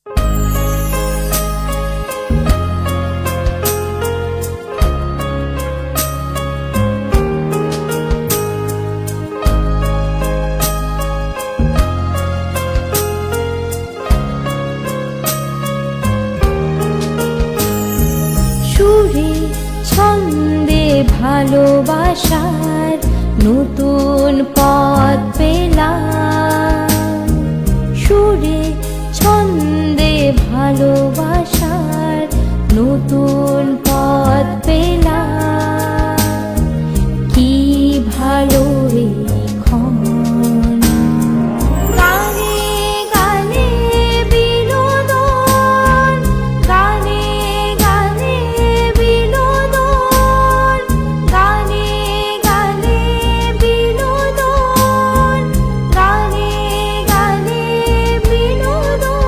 সুরে ছন্দে ভালোবাসার নতুন পথ পেলাম, সুরে ছন্দে ভালোবাসার নতুন পথ পেলাম। কি ভালো এখন গানে গানে বিনোদন, গানে গানে বিনোদন, গানে গানে বিনোদন, গানে গানে বিনোদন।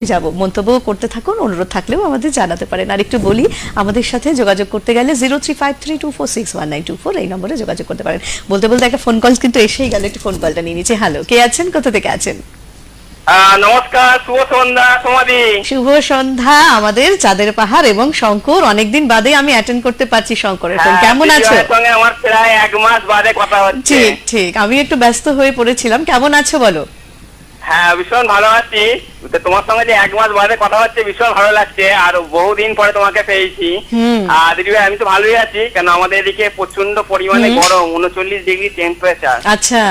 যাব মন্তব্য করতে থাকুন, অনুরোধ থাকলেও আমাদের জানাতে পারেন। আর একটু বলি, আমাদের সাথে যোগাযোগ করতে গেলে 0353246194 এই নম্বরে যোগাযোগ করতে পারেন। বলতে বলতে একটা ফোন কল কিন্তু এসেই গেল, একটু ফোন কলটা নিয়ে নিচ্ছে। হ্যালো, কে আছেন, কোথা থেকে আছেন? নমস্কার, শুভ সন্ধ্যা সমাধি। শুভ সন্ধ্যা। আমাদের চাঁদের পাহাড় এবং শঙ্কর, অনেকদিন বাদে আমি অ্যাটেন্ড করতে পারছি শঙ্করের ফোন। কেমন আছো? সঙ্গে আমার প্রায় 1 মাস বাদে কথা হচ্ছে। ঠিক ঠিক, আমি একটু ব্যস্ত হয়ে পড়েছিলাম। কেমন আছো বলো? হ্যাঁ, ভীষণ ভালো আছি। তোমার সঙ্গে যে 1 মাস বাদে কথা হচ্ছে ভীষণ ভালো লাগছে, আর বহুদিন পরে তোমাকে পেয়েছি। আর দিদি ভাই, আমি তো ভালোই আছি, কেন আমাদের এদিকে প্রচন্ড পরিমাণে গরম, 39 ডিগ্রি টেম্পারেচার। আচ্ছা,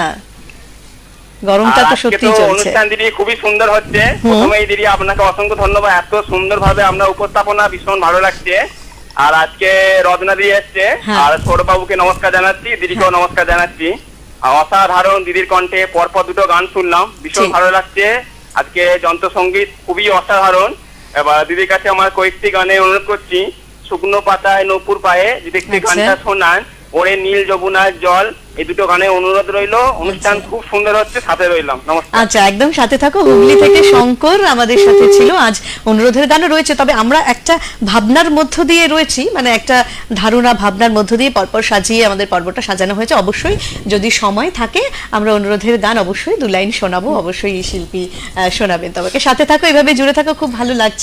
গরমটা তো সত্যি চলছে। অনুষ্ঠান দিদি খুবই সুন্দর হচ্ছে। প্রথমেই দিদি আপনাকে অসংখ্য ধন্যবাদ, এত সুন্দরভাবে আমরা উপস্থাপনা, ভীষণ ভালো লাগছে। আর আজকে রত্না দিয়ে এসছে, আর সৌরবাবুকে নমস্কার জানাচ্ছি, দিদিকেও নমস্কার জানাচ্ছি। অসাধারণ দিদির কণ্ঠে পরপর 2টো গান শুনলাম, ভীষণ ভালো লাগছে। আজকে যন্ত্রসঙ্গীত খুবই অসাধারণ। এবার দিদির কাছে আমার কয়েকটি গানে অনুরোধ করছি। শুকনো পাতায় নপুর পায়ে যদি একটি গানটা শোনান, ওরে নীল যমুনার জল, এই 2টো গানে অনুরোধ রইলো। অনুষ্ঠান খুব সুন্দর হচ্ছে, সাথে রইলাম। নমস্কার। আচ্ছা, একদম সাথে থাকো। হুগলি থেকে শঙ্কর আমাদের সাথে ছিল। আজ অনুরোধের গানও রয়েছে, তবে আমরা একটা ভাবনার মধ্য দিয়ে রয়েছি, মানে একটা ধারণা ভাবনার মধ্য দিয়ে পরপর সাজিয়ে আমাদের পর্বটা সাজানো হয়েছে। অবশ্যই যদি সময় থাকে আমরা অনুরোধের গান অবশ্যই 2 লাইন শোনাবো, অবশ্যই এই শিল্পী শোনাবেন। তোমাকে সাথে থাকো, এভাবে জুড়ে থাকো, খুব ভালো লাগছে।